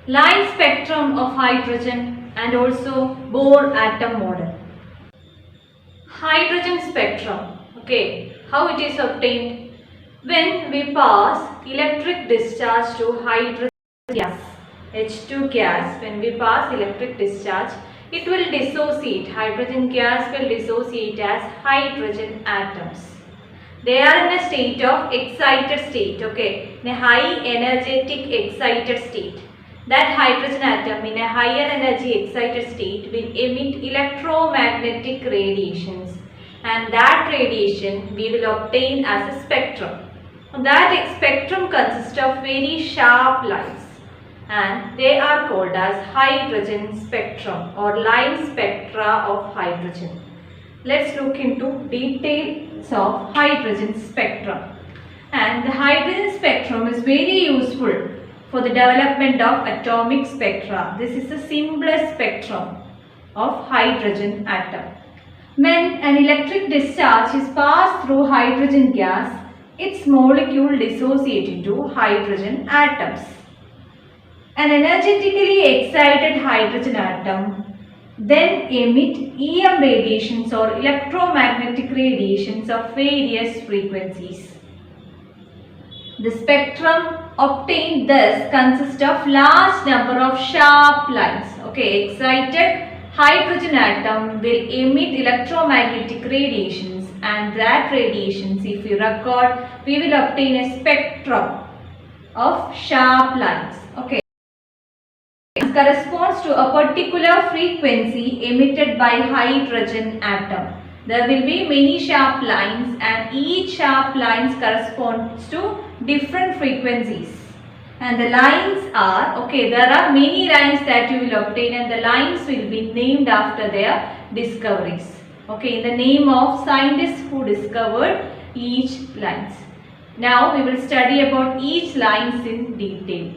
line spectrum of hydrogen and also Bohr atom model. Hydrogen spectrum. Okay, how it is obtained? When we pass electric discharge to hydrogen gas, H2 gas, when we pass electric discharge, it will dissociate. Hydrogen gas will dissociate as hydrogen atoms. They are in a state of excited state, okay, in a high energetic excited state. That hydrogen atom in a higher energy excited state will emit electromagnetic radiations, and that radiation we will obtain as a spectrum. That spectrum consists of very sharp lines, and they are called as hydrogen spectrum or line spectra of hydrogen. Let's look into details of hydrogen spectrum. And the hydrogen spectrum is very useful for the development of atomic spectra. This is the simplest spectrum of hydrogen atom. When an electric discharge is passed through hydrogen gas, its molecule dissociates into hydrogen atoms. An energetically excited hydrogen atom then emit EM radiations or electromagnetic radiations of various frequencies. The spectrum obtained thus consists of large number of sharp lines. Okay, excited hydrogen atom will emit electromagnetic radiations, and that radiations, if you record, we will obtain a spectrum of sharp lines. Okay. It corresponds to a particular frequency emitted by hydrogen atom. There will be many sharp lines, and each sharp lines corresponds to different frequencies. And the lines are, okay, there are many lines that you will obtain, and the lines will be named after their discoveries. Okay, in the name of scientists who discovered each lines. Now we will study about each lines in detail.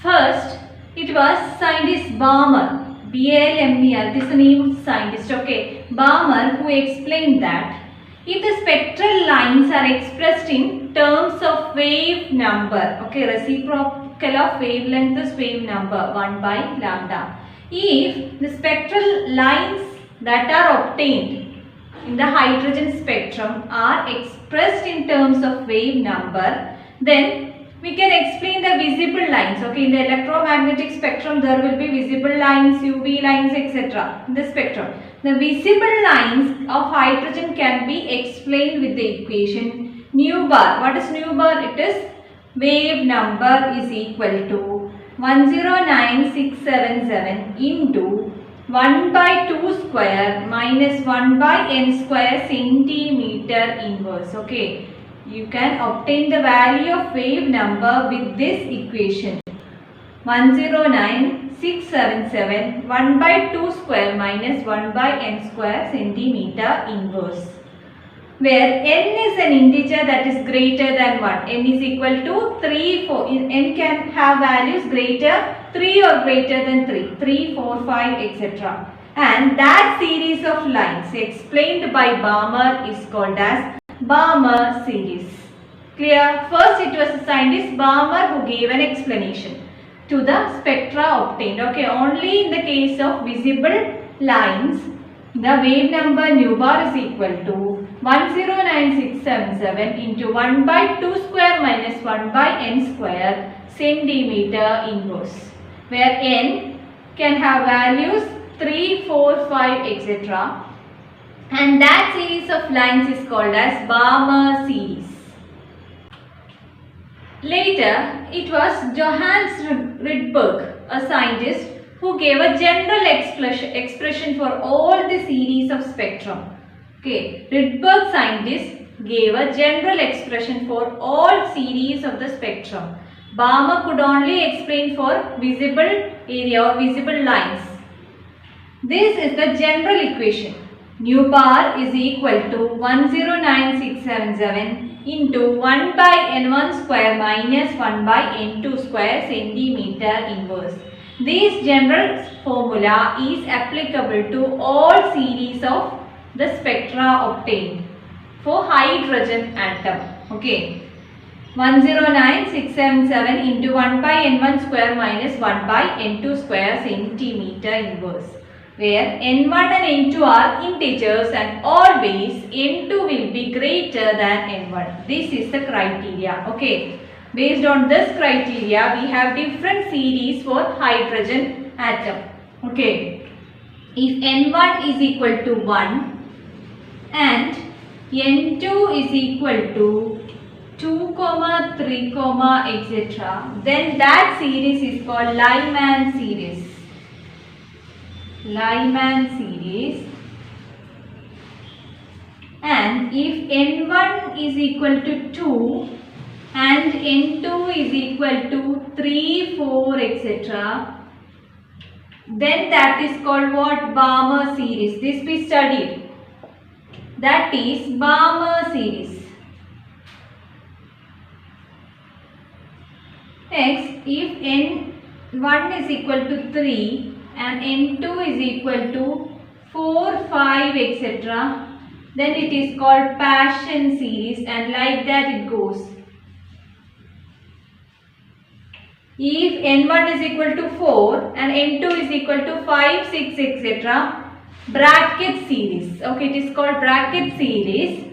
First, it was scientist Bohr, B-A-L-M-E-R, this is the name of the scientist, okay, Bohr, who explained that if the spectral lines are expressed in terms of wave number, okay, reciprocal of wavelength is wave number 1 by lambda. If the spectral lines that are obtained in the hydrogen spectrum are expressed in terms of wave number, then we can explain the visible lines. Okay, in the electromagnetic spectrum there will be visible lines, UV lines, etc. in the spectrum. The visible lines of hydrogen can be explained with the equation nu bar. What is nu bar? It is wave number is equal to 109677 into 1 by 2 square minus 1 by n square centimeter inverse. Okay. You can obtain the value of wave number with this equation. 109677 1 by 2 square minus 1 by n square centimeter inverse, where n is an integer that is greater than 1. N is equal to 3, 4. N can have values greater 3 or greater than 3. 3, 4, 5, etc. And that series of lines explained by Bohr is called as Bohr series. Clear? First it was the scientist Bohr who gave an explanation to the spectra obtained. Okay, only in the case of visible lines, the wave number nu bar is equal to 109677 into 1 by 2 square minus 1 by n square centimeter inverse, where n can have values 3, 4, 5, etc. And that series of lines is called as Bohr series. Later, it was Johannes Rydberg, a scientist, who gave a general expression for all the series of spectrum. Okay, Rydberg scientist gave a general expression for all series of the spectrum. Bohr could only explain for visible area or visible lines. This is the general equation. Nu bar is equal to 109677 into 1 by n1 square minus 1 by n2 square centimeter inverse. This general formula is applicable to all series of the spectra obtained for hydrogen atom. Okay. 109677 into 1 by n1 square minus 1 by n2 square centimeter inverse, where n1 and n2 are integers and always n2 will be greater than n1. This is the criteria. Okay. Based on this criteria, we have different series for hydrogen atom. Okay. If n1 is equal to 1 and n2 is equal to 2, 3, etc., then that series is called Lyman series. Lyman series. And if n1 is equal to 2 and n2 is equal to 3, 4, etc., then that is called what? Bohr series. This we studied. That is Bohr series. Next, if n1 is equal to 3 and n2 is equal to 4, 5, etc., then it is called Paschen series, and like that it goes. If n1 is equal to 4 and n2 is equal to 5, 6, etc., bracket series. Okay, it is called bracket series.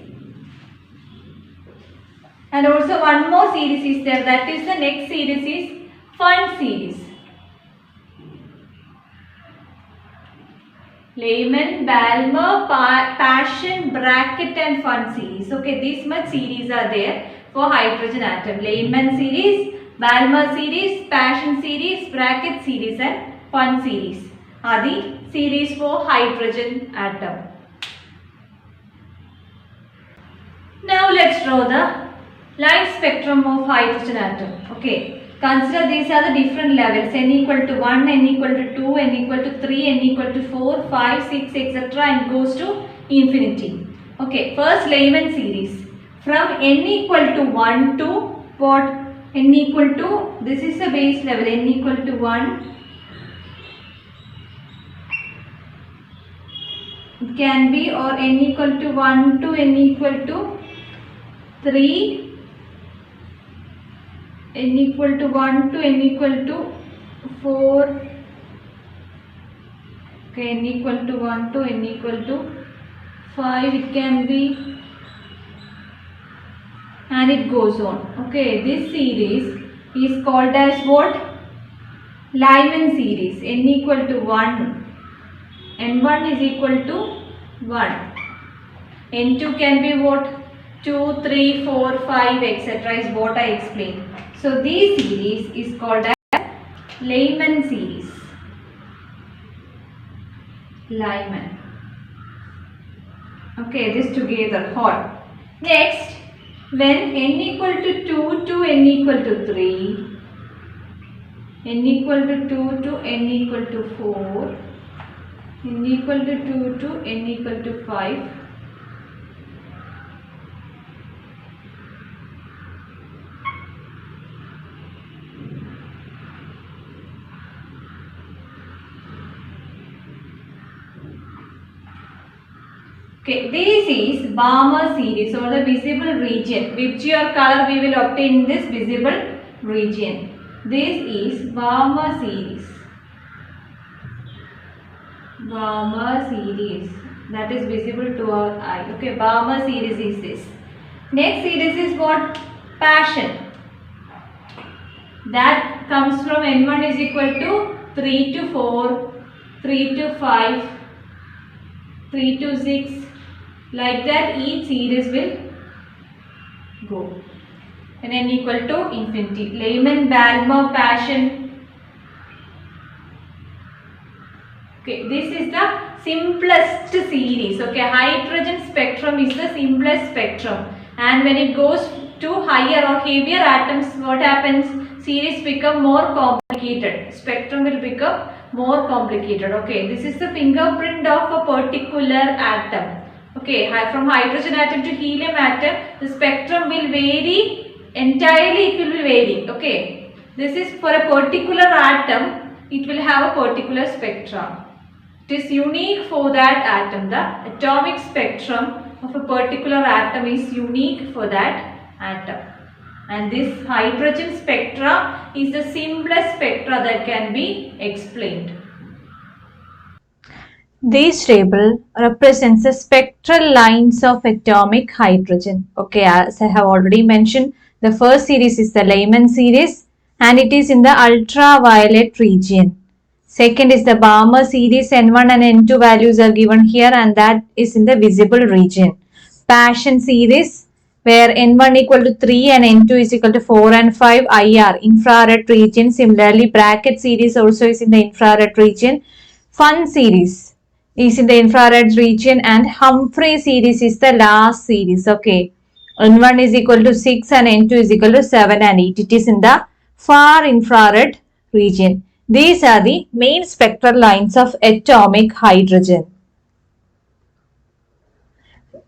And also one more series is there, that is the next series is Fun series. Lyman, Balmer, Paschen, bracket and Fun series. Okay, these much series are there for hydrogen atom. Lyman series, Balmer series, Paschen series, bracket series and Fun series are the series for hydrogen atom. Now let's draw the light spectrum of hydrogen atom. Okay, consider these are the different levels: n equal to 1, n equal to 2, n equal to 3, n equal to 4, 5, 6, etc., and goes to infinity. Okay, first Lyman series from n equal to 1 to what? N equal to, this is the base level, n equal to 1. It can be, or n equal to 1 to n equal to 3, n equal to 1 to n equal to 4, okay, n equal to 1 to n equal to 5, it can be, and it goes on. Okay, this series is called as what? Lyman series. N equal to 1, n1 is equal to 1, n2 can be what? 2, 3, 4, 5, etc. is what I explained. So this series is called as Lyman series. Lyman. Okay, this together, hot. Next, when n equal to 2 to n equal to 3, n equal to 2 to n equal to 4, n equal to 2 to n equal to 5, okay, this is Bohr series, or the visible region. Which your color we will obtain this visible region. This is Bohr series. Bohr series, that is visible to our eye. Okay, Bohr series is this. Next series is what? Paschen. That comes from n1 is equal to 3 to 4, 3 to 5, 3 to 6. Like that each series will go. And n equal to infinity. Lyman, Balmer, Paschen. Okay, this is the simplest series. Okay, hydrogen spectrum is the simplest spectrum. And when it goes to higher or heavier atoms, what happens? Series become more complicated. Spectrum will become more complicated. Okay, this is the fingerprint of a particular atom. Okay, from hydrogen atom to helium atom, the spectrum will vary entirely. It will be vary. Okay, this is for a particular atom. It will have a particular spectrum. It is unique for that atom. The atomic spectrum of a particular atom is unique for that atom. And this hydrogen spectra is the simplest spectra that can be explained. This table represents the spectral lines of atomic hydrogen. Okay, as I have already mentioned, the first series is the Lyman series and it is in the ultraviolet region. Second is the Bohr series, N1 and N2 values are given here and that is in the visible region. Paschen series where N1 equal to 3 and N2 is equal to 4 and 5 IR, infrared region. Similarly, bracket series also is in the infrared region. Fun series is in the infrared region and Humphrey series is the last series. Okay, N1 is equal to 6 and N2 is equal to 7 and 8. It is in the far infrared region. These are the main spectral lines of atomic hydrogen.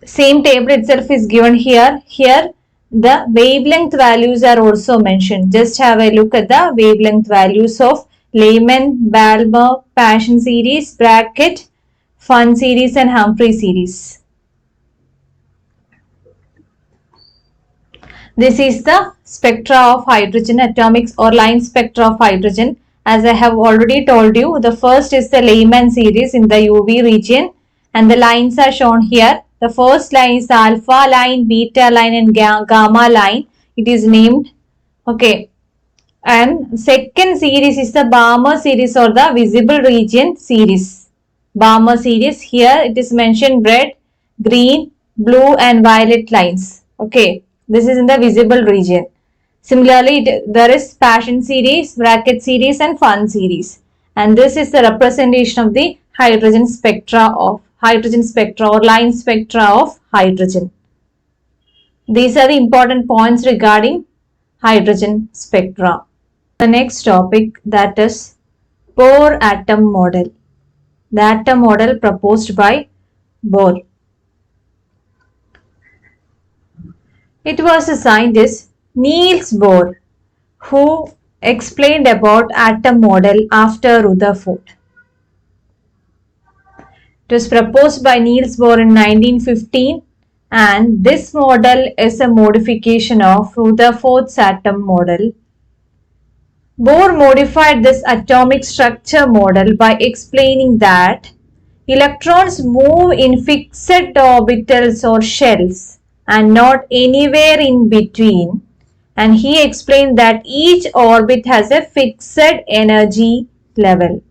Same table itself is given here. Here the wavelength values are also mentioned. Just have a look at the wavelength values of Lyman, Balmer, Paschen series, bracket, Fun series and Humphrey series. This is the spectra of hydrogen, atomics or line spectra of hydrogen. As I have already told you, the first is the Lyman series in the UV region and the lines are shown here. The first line is the alpha line, beta line and gamma line. It is named. Okay. And second series is the Bohr series or the visible region series. Bohr series, here it is mentioned red, green, blue and violet lines. Okay, this is in the visible region. Similarly, there is Paschen series, bracket series and Fun series. And this is the representation of the hydrogen spectra or line spectra of hydrogen. These are the important points regarding hydrogen spectra. The next topic, that is Bohr atom model. The atom model proposed by Bohr. It was the scientist Niels Bohr who explained about atom model after Rutherford. It was proposed by Niels Bohr in 1915 and this model is a modification of Rutherford's atom model. Bohr modified this atomic structure model by explaining that electrons move in fixed orbitals or shells and not anywhere in between, and he explained that each orbit has a fixed energy level.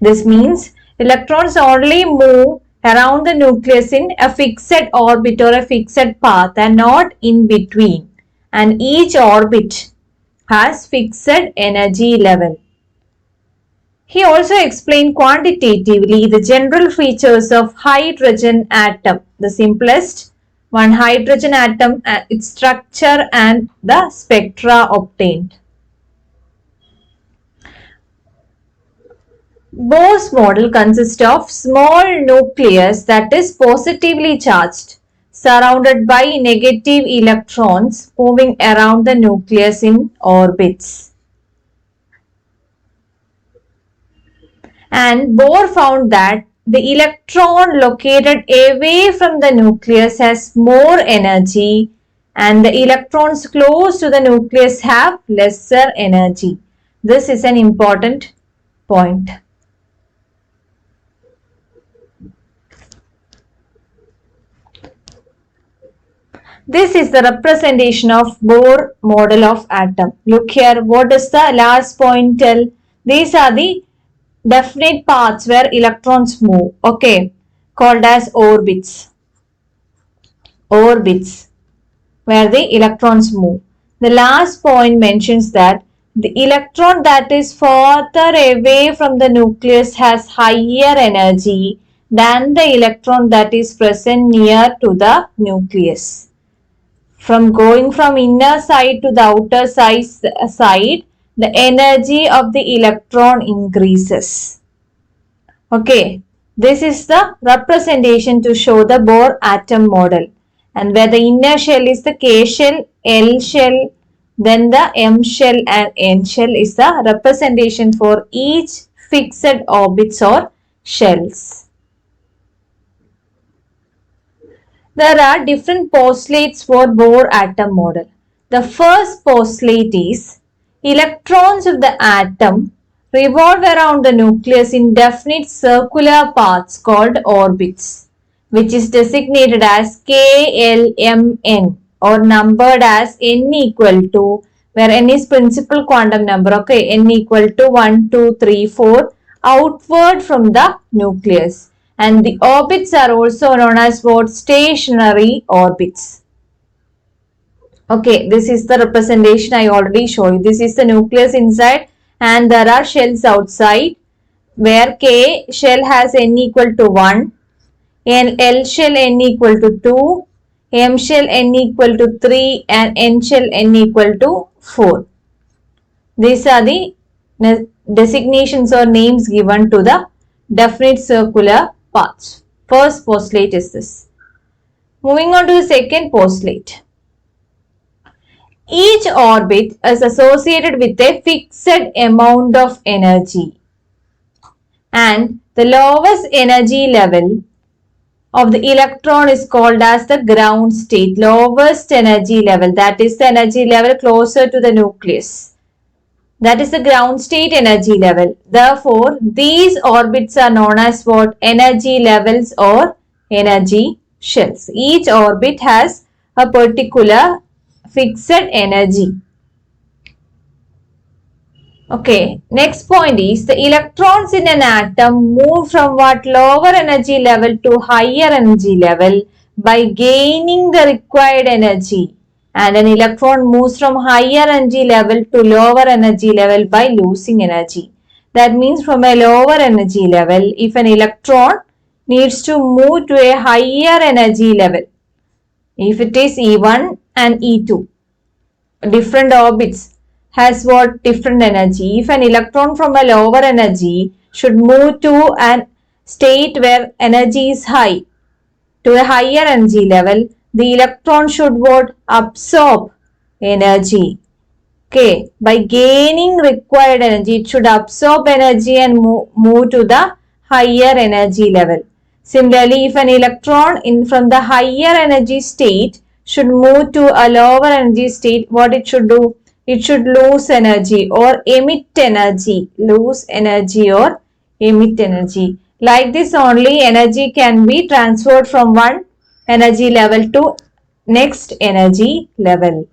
This means electrons only move around the nucleus in a fixed orbit or a fixed path and not in between, and each orbit has fixed energy level. He also explained quantitatively the general features of hydrogen atom, the simplest one hydrogen atom, its structure and the spectra obtained. Bohr's model consists of small nucleus that is positively charged, surrounded by negative electrons moving around the nucleus in orbits. And Bohr found that the electron located away from the nucleus has more energy and the electrons close to the nucleus have lesser energy. This is an important point. This is the representation of Bohr model of atom. Look here, what does the last point tell? These are the definite paths where electrons move, okay, called as orbits. Orbits, where the electrons move. The last point mentions that the electron that is farther away from the nucleus has higher energy than the electron that is present near to the nucleus. From going from inner side to the outer side, the energy of the electron increases. Okay, this is the representation to show the Bohr atom model. And where the inner shell is the K shell, L shell, then the M shell and N shell is the representation for each fixed orbits or shells. There are different postulates for Bohr atom model. The first postulate is electrons of the atom revolve around the nucleus in definite circular paths called orbits, which is designated as KLMN or numbered as n equal to, where n is principal quantum number, okay, n equal to 1, 2, 3, 4 outward from the nucleus. And the orbits are also known as what? Stationary orbits. Okay, this is the representation I already showed you. This is the nucleus inside and there are shells outside where K shell has n equal to 1, and L shell n equal to 2, M shell n equal to 3 and N shell n equal to 4. These are the designations or names given to the definite circular paths. First postulate is this. Moving on to the second postulate. Each orbit is associated with a fixed amount of energy, and the lowest energy level of the electron is called as the ground state. Lowest energy level, that is the energy level closer to the nucleus. That is the ground state energy level. Therefore, these orbits are known as what? Energy levels or energy shells. Each orbit has a particular fixed energy. Okay, next point is the electrons in an atom move from what? Lower energy level to higher energy level by gaining the required energy, and an electron moves from higher energy level to lower energy level by losing energy. That means from a lower energy level, if an electron needs to move to a higher energy level, if it is E1 and E2, different orbits has what? Different energy. If an electron from a lower energy should move to a state where energy is high, to a higher energy level, the electron should what? Absorb energy. Okay, by gaining required energy, it should absorb energy and move to the higher energy level. Similarly, if an electron from the higher energy state should move to a lower energy state, what it should do? It should lose energy or emit energy. Lose energy or emit energy. Like this only, energy can be transferred from one energy level to next energy level.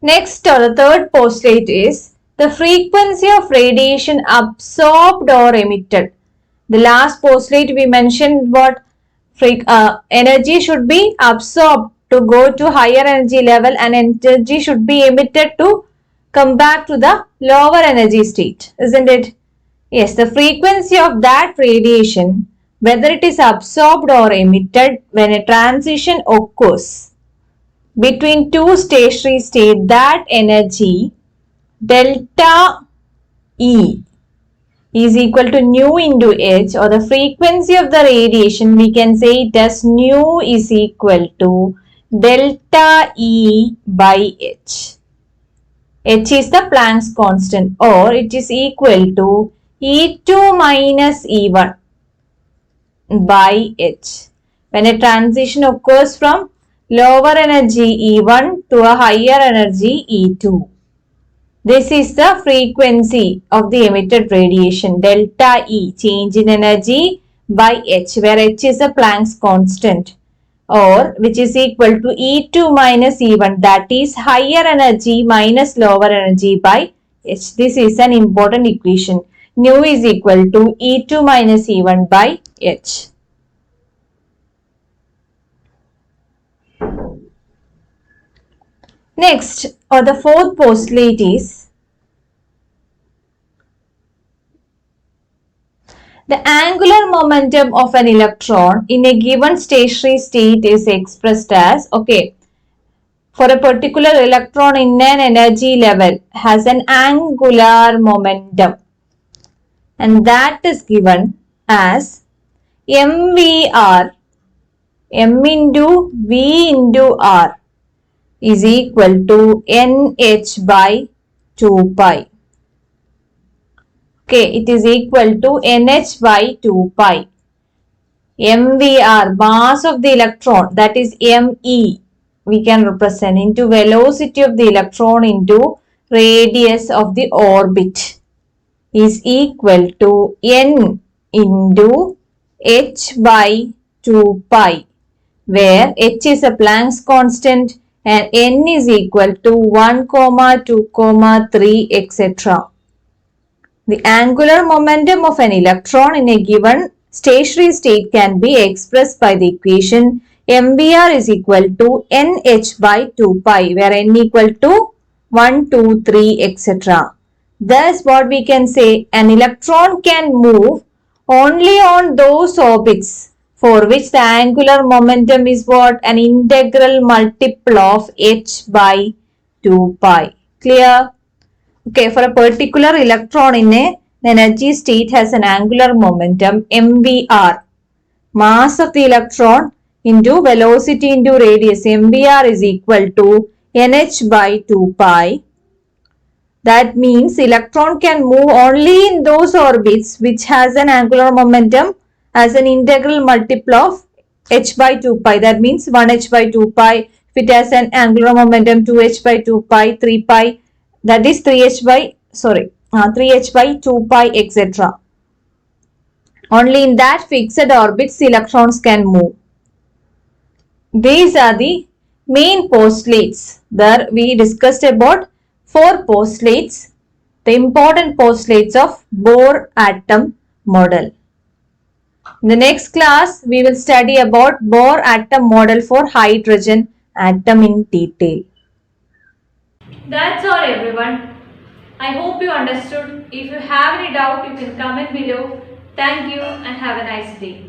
Next, or the third postulate is the frequency of radiation absorbed or emitted. The last postulate we mentioned what? Energy should be absorbed to go to higher energy level and energy should be emitted to come back to the lower energy state, isn't it? Yes, the frequency of that radiation, whether it is absorbed or emitted when a transition occurs between two stationary states, that energy delta E is equal to nu into h, or the frequency of the radiation, we can say it as nu is equal to delta E by h. H is the Planck's constant, or it is equal to E2 minus E1 by h when a transition occurs from lower energy E1 to a higher energy E2. This is the frequency of the emitted radiation, delta E, change in energy by h, where h is a Planck's constant, or which is equal to E2 minus E1, that is higher energy minus lower energy by h. This is an important equation. Nu is equal to E2 minus E1 by h. Next, or the fourth postulate is the angular momentum of an electron in a given stationary state is expressed as, okay, for a particular electron in an energy level has an angular momentum, and that is given as mvr, m into v into r is equal to nh by 2 pi. Okay, it is equal to nh by 2 pi. mvr, mass of the electron, that is me, we can represent into velocity of the electron into radius of the orbit is equal to n into h by 2 pi, where h is a Planck's constant and n is equal to 1, 2, 3, etc. The angular momentum of an electron in a given stationary state can be expressed by the equation mvr is equal to nh by 2 pi, where n equal to 1, 2, 3, etc. Thus, what we can say, an electron can move only on those orbits for which the angular momentum is what? An integral multiple of h by 2 pi. Clear? Okay, for a particular electron in a energy state has an angular momentum mvr, mass of the electron into velocity into radius, mvr is equal to nh by 2 pi. That means electron can move only in those orbits which has an angular momentum as an integral multiple of h by 2 pi. That means 1h by 2 pi. If it has an angular momentum 2h by 2 pi, 3 pi, that is 3h by 2 pi, etc. Only in that fixed orbits electrons can move. These are the main postulates. There we discussed about 4 postulates, the important postulates of Bohr atom model. In the next class, we will study about Bohr atom model for hydrogen atom in detail. That's all everyone. I hope you understood. If you have any doubt, you can comment below. Thank you and have a nice day.